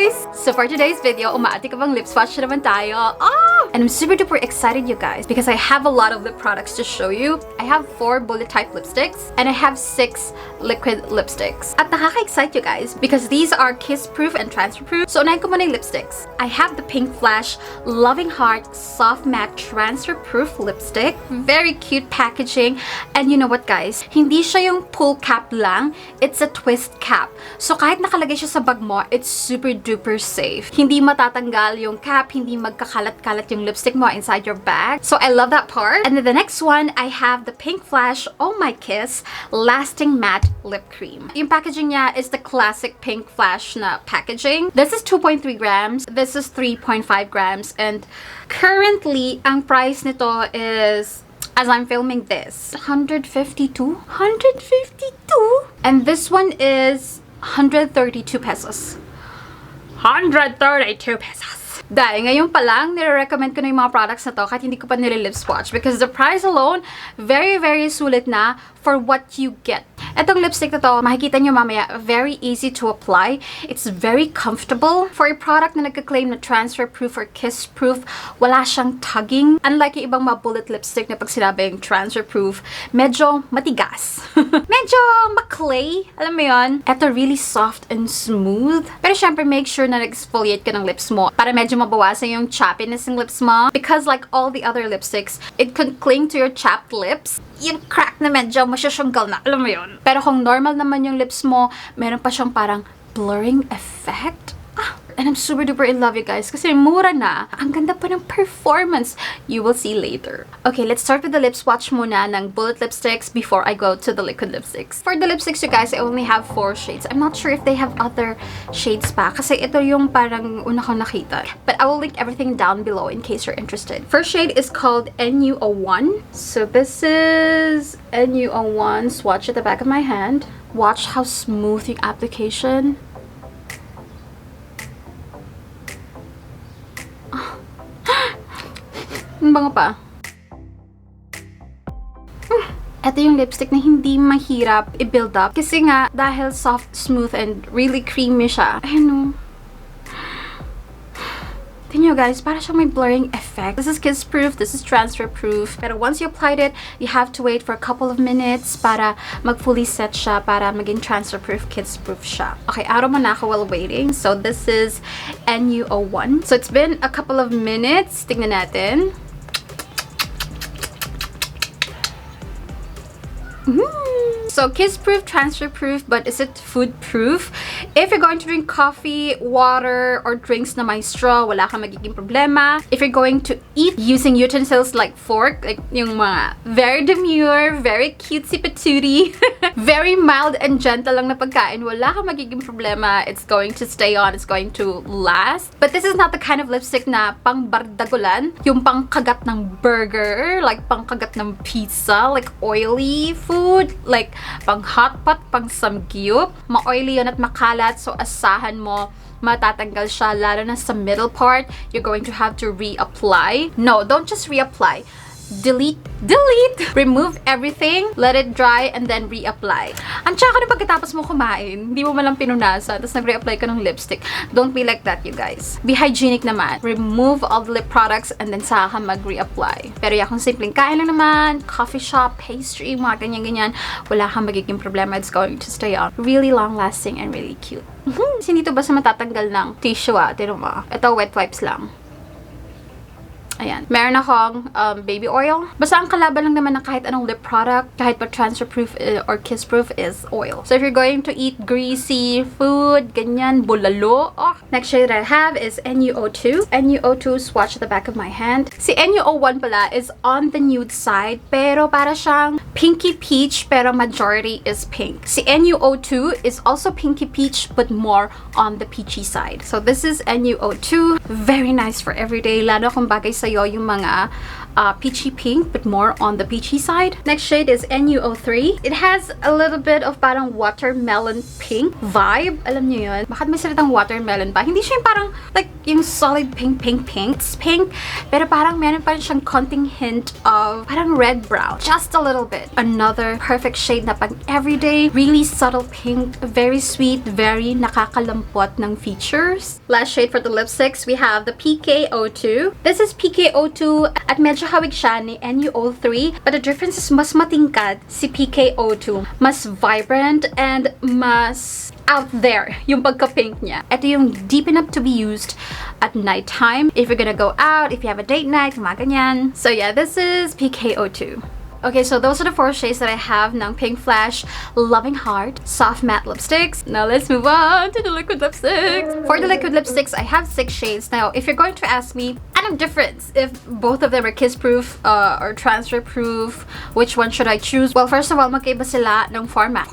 guys! So for today's video, umaati ka bang lip swatch na naman tayo? And I'm super duper excited, you guys, because I have a lot of lip products to show you. I have 4 bullet type lipsticks and I have 6 liquid lipsticks. At nakaka-excite you guys because these are kiss proof and transfer proof. So unahin ko muna yung lipsticks. I have the PINKFLASH Loving Heart Soft Matte Transfer Proof Lipstick. Very cute packaging. And you know what, guys? Hindi siya yung pull cap lang. It's a twist cap. So kahit nakalagay siya sa bag mo, it's super duper safe. Hindi matatanggal yung cap, hindi magkakalat-kalat yung lipstick mo inside your bag. So I love that part. And then the next one, I have the PINKFLASH OhMyKiss Lasting Matte Lip Cream. Yung packaging niya is the classic PINKFLASH na packaging. This is 2.3 grams. This is 3.5 grams. And currently, ang price nito is, as I'm filming this, 152? 152? And this one is 132 pesos. 132 pesos. Dahil ngayon pa lang, nire-recommend ko na yung mga products na to kahit hindi ko pa nire-lipswatch because the price alone, very, very sulit na for what you get. Etong lipstick na to, makikita nyo mamaya, very easy to apply. It's very comfortable. For a product na nagka-claim na transfer proof or kiss proof, wala siyang tugging. Unlike yung ibang mga bullet lipstick na pag sinabing transfer proof, medyo matigas. Medyo maklay. Alam mo yun? Eto really soft and smooth. Pero syempre, make sure na nag-exfoliate ka ng lips mo para medyo mabawasan yung chappiness ng lips mo. Because like all the other lipsticks, it can cling to your chapped lips. Yung crack na medyo masyashanggal na. Alam mo yun? Pero kung normal naman yung lips mo, meron pa siyang parang blurring effect. And I'm super duper in love, you guys. Kasi mura na. Ang ganda pa ng performance. You will see later. Okay, let's start with the lip swatch muna ng bullet lipsticks before I go to the liquid lipsticks. For the lipsticks, you guys, I only have 4 shades. I'm not sure if they have other shades pa. Kasi ito yung parang una ko nakita. But I will link everything down below in case you're interested. First shade is called NU01. So this is NU01. Swatch at the back of my hand. Watch how smooth yung application. Bango pa. Ito yung lipstick na hindi mahirap i-build up. Kasi nga, dahil soft, smooth, and really creamy siya. Ayun o. Tingnan nyo guys, para siyang may blurring effect. This is kiss proof, this is transfer proof. Pero once you applied it, you have to wait for a couple of minutes para mag-fully set siya, para maging transfer proof, kiss proof siya. Okay, araw mo na ako while waiting. So this is NU01. So it's been a couple of minutes. Tingnan natin. So kiss proof, transfer proof, but is it food proof? If you're going to drink coffee, water, or drinks na may straw, wala kang magiging problema. If you're going to eat using utensils like fork, like yung mga very demure, very cutesy patootie, very mild and gentle lang na pagkain, wala kang magiging problema. It's going to stay on, it's going to last. But this is not the kind of lipstick na pang bardagulan, yung pang kagat ng burger, like pang kagat ng pizza, like oily food, like pang hot pot, pang samgyup. Ma-oily yun at makalat, so asahan mo matatanggal siya, lalo na sa middle part. You're going to have to reapply. No, don't just reapply. Delete, remove everything, let it dry, and then reapply. Ang tsaka na pagkatapos mo kumain, hindi mo malang pinunasan, tapos nag-reapply ka ng lipstick. Don't be like that, you guys. Be hygienic naman. Remove all the lip products and then saka mag-reapply. Pero kung simpleng kain lang naman, coffee shop, pastry, mga ganyan-ganyan, wala kang magiging problema. It's going to stay on. Really long-lasting and really cute. Hindi to basta matatanggal ng tissue Tino mo. Ito, wet wipes lang. Ayan. Meron akong baby oil. Basta ang kalaban lang naman ng kahit anong lip product, kahit pa transfer proof or kiss proof, is oil. So if you're going to eat greasy food, ganyan, bulalo. Next shade that I have is NU02. NU02, swatch at the back of my hand. Si NU01 pala is on the nude side, pero para siyang pinky peach, pero majority is pink. Si NU02 is also pinky peach, but more on the peachy side. So this is NU02. Very nice for everyday, lalo kung bagay sa'yo yung mga peachy pink, but more on the peachy side. Next shade is NU03. It has a little bit of parang watermelon pink vibe. Alam niyo yun? Bakit may salitang watermelon ba? Hindi siya yung parang like yung solid pink. It's pink, pero parang meron pa rin siyang konting hint of parang red brown. Just a little bit. Another perfect shade na pang everyday. Really subtle pink. Very sweet. Very nakakalampot ng features. Last shade for the lipsticks, we have the PKO2. This is PKO2 at medyo hawig siya ni NU03, but the difference is mas matingkad si PKO2. Mas vibrant and mas out there yung pagka-pink niya. Ito yung deep enough to be used at nighttime. If you're gonna go out, if you have a date night, mga ganyan. So yeah, this is PKO2. Okay, so those are the 4 shades that I have ng Pink Flash Loving Heart Soft Matte Lipsticks. Now let's move on to the liquid lipsticks. For the liquid lipsticks, I have 6 shades. Now, if you're going to ask me, anong difference if both of them are kiss-proof or transfer-proof, which one should I choose? Well, first of all, magkaiba sila ng format.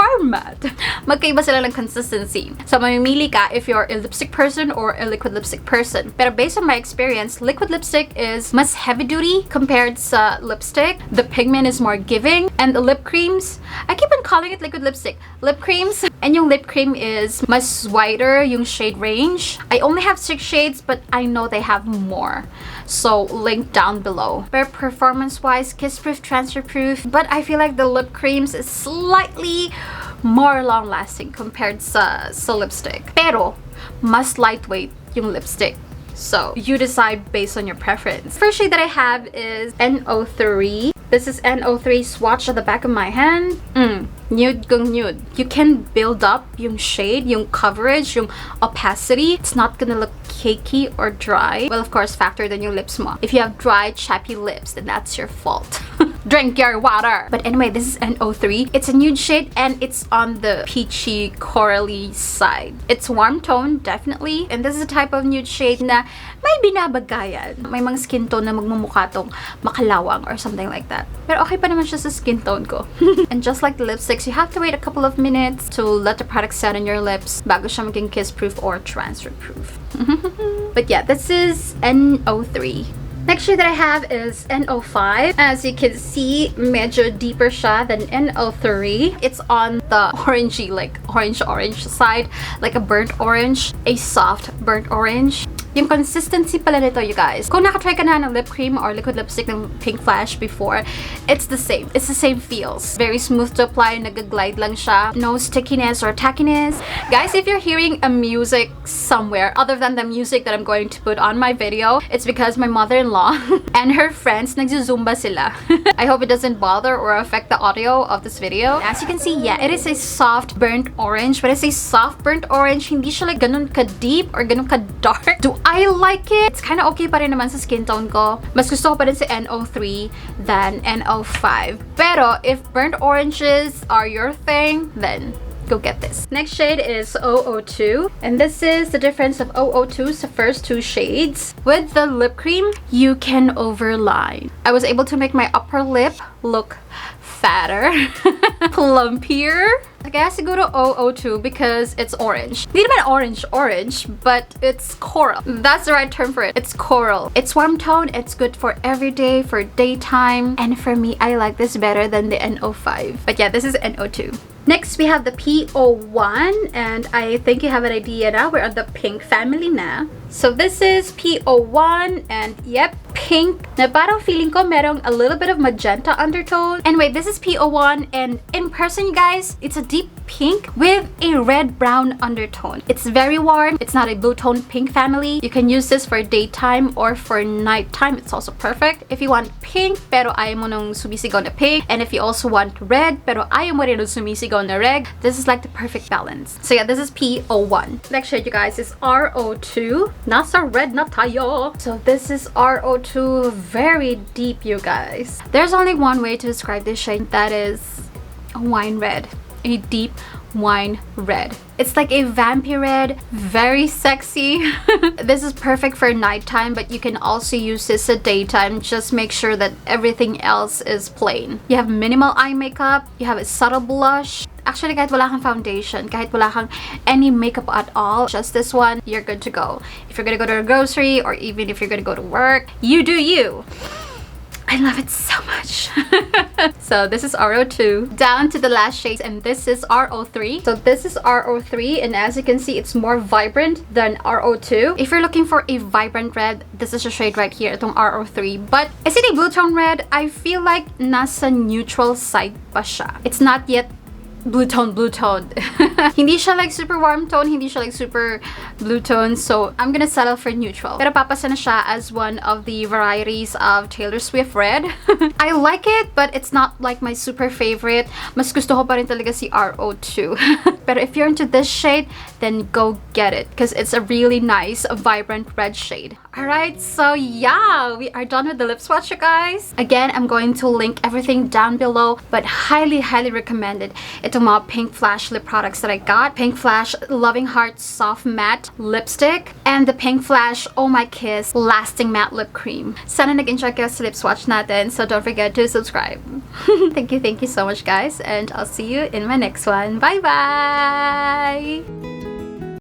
Magkaiba sila ng consistency. So, mamimili ka if you're a lipstick person or a liquid lipstick person. Pero based on my experience, liquid lipstick is mas heavy-duty compared sa lipstick. The pigment is more giving, and the lip creams, I keep on calling it liquid lipstick, lip creams, and yung lip cream is mas wider yung shade range. I only have 6 shades, but I know they have more, so link down below. But performance wise, kiss proof, transfer proof, but I feel like the lip creams is slightly more long lasting compared sa lipstick, pero mas lightweight yung lipstick. So, you decide based on your preference. First shade that I have is NO3. This is NO3 swatch at the back of my hand. Nude kung nude. You can build up yung shade, yung coverage, yung opacity. It's not gonna look cakey or dry. Well, of course, factor din yung lips mo. If you have dry, chappy lips, then that's your fault. Drink your water. But anyway, this is NO3. It's a nude shade and it's on the peachy, corally side. It's warm tone, definitely. And this is a type of nude shade na may binabagayan. May mga skin tone na magmumukha tong makalawang or something like that. Pero okay pa naman siya sa skin tone ko. And just like the lipsticks, you have to wait a couple of minutes to let the product set on your lips bago siya maging kiss-proof or transfer-proof. But yeah, this is NO3. Next shade that I have is NO5. As you can see, medyo deeper siya than NO3. It's on the orangey, like orange side, like a burnt orange, a soft burnt orange. Yung consistency pala nito, you guys. Kung nakatry ka na ng lip cream or liquid lipstick ng Pink Flash before, it's the same. It's the same feels. Very smooth to apply, nag-glide lang siya. No stickiness or tackiness. Guys, if you're hearing a music somewhere other than the music that I'm going to put on my video, it's because my mother-in-law and her friends nagzuzumba sila. I hope it doesn't bother or affect the audio of this video. As you can see, yeah, it is a soft burnt orange. But it's a soft burnt orange, hindi siya like ganun ka-deep or ganun ka-dark. Do I like it? It's kind of okay pa rin naman sa skin tone ko. Mas gusto ko pa rin si NO3 than NO5. Pero if burnt oranges are your thing, then go get this. Next shade is 002, and this is the difference of 002's first 2 shades. With the lip cream, you can overline. I was able to make my upper lip look fatter, plumpier. Kaya siguro 002 because it's orange. Hindi naman orange, but it's coral. That's the right term for it. It's coral. It's warm tone. It's good for everyday, for daytime. And for me, I like this better than the NO5. But yeah, this is NO2. Next, we have the PO1, and I think you have an idea now. We're on the pink family na. So this is PO1, and yep, pink. Na parang feeling ko merong a little bit of magenta undertone. Anyway, this is PO1, and in person, you guys, it's a deep pink with a red-brown undertone. It's very warm. It's not a blue tone pink family. You can use this for daytime or for nighttime. It's also perfect. If you want pink, pero ayaw mo nung sumisigaw na pink, and if you also want red, pero ayaw mo rin nung sumisigaw na red, this is like the perfect balance. So yeah, this is PO1. Next shade, you guys, is RO2. Nasa red na tayo. So this is RO2. Very deep, you guys. There's only one way to describe this shade. That is a wine red. A deep wine red. It's like a vampy red, very sexy. This is perfect for nighttime, but you can also use this at daytime. Just make sure that everything else is plain. You have minimal eye makeup, you have a subtle blush. Actually, kahit wala kang foundation, kahit wala kang any makeup at all, just this one, you're good to go. If you're gonna go to a grocery or even if you're gonna go to work, you do you. I love it so much. So this is RO2. Down to the last shade, and this is RO3. So this is RO3, and as you can see, it's more vibrant than RO2. If you're looking for a vibrant red, this is a shade right here, itong RO3. But is it a blue tone red? I feel like nasa neutral side pa siya. It's not yet blue tone. Hindi siya like super warm tone, hindi siya like super blue tone, so I'm gonna settle for neutral. Pero papasa na siya as one of the varieties of Taylor Swift red. I like it, but it's not like my super favorite. Mas gusto ko pa rin talaga si RO2. Pero if you're into this shade, then go get it, because it's a really nice, vibrant red shade. Alright, so yeah, we are done with the lip swatch, you guys. Again, I'm going to link everything down below, but highly recommended itong mga PINKFLASH lip products that I got. PINKFLASH Loving Heart Soft Matte Lipstick and the PINKFLASH OhMyKiss Lasting Matte Lip Cream. Sana nag-enjoy kayo sa lip swatch natin, so don't forget to subscribe. Thank you so much, guys, and I'll see you in my next one. Bye bye.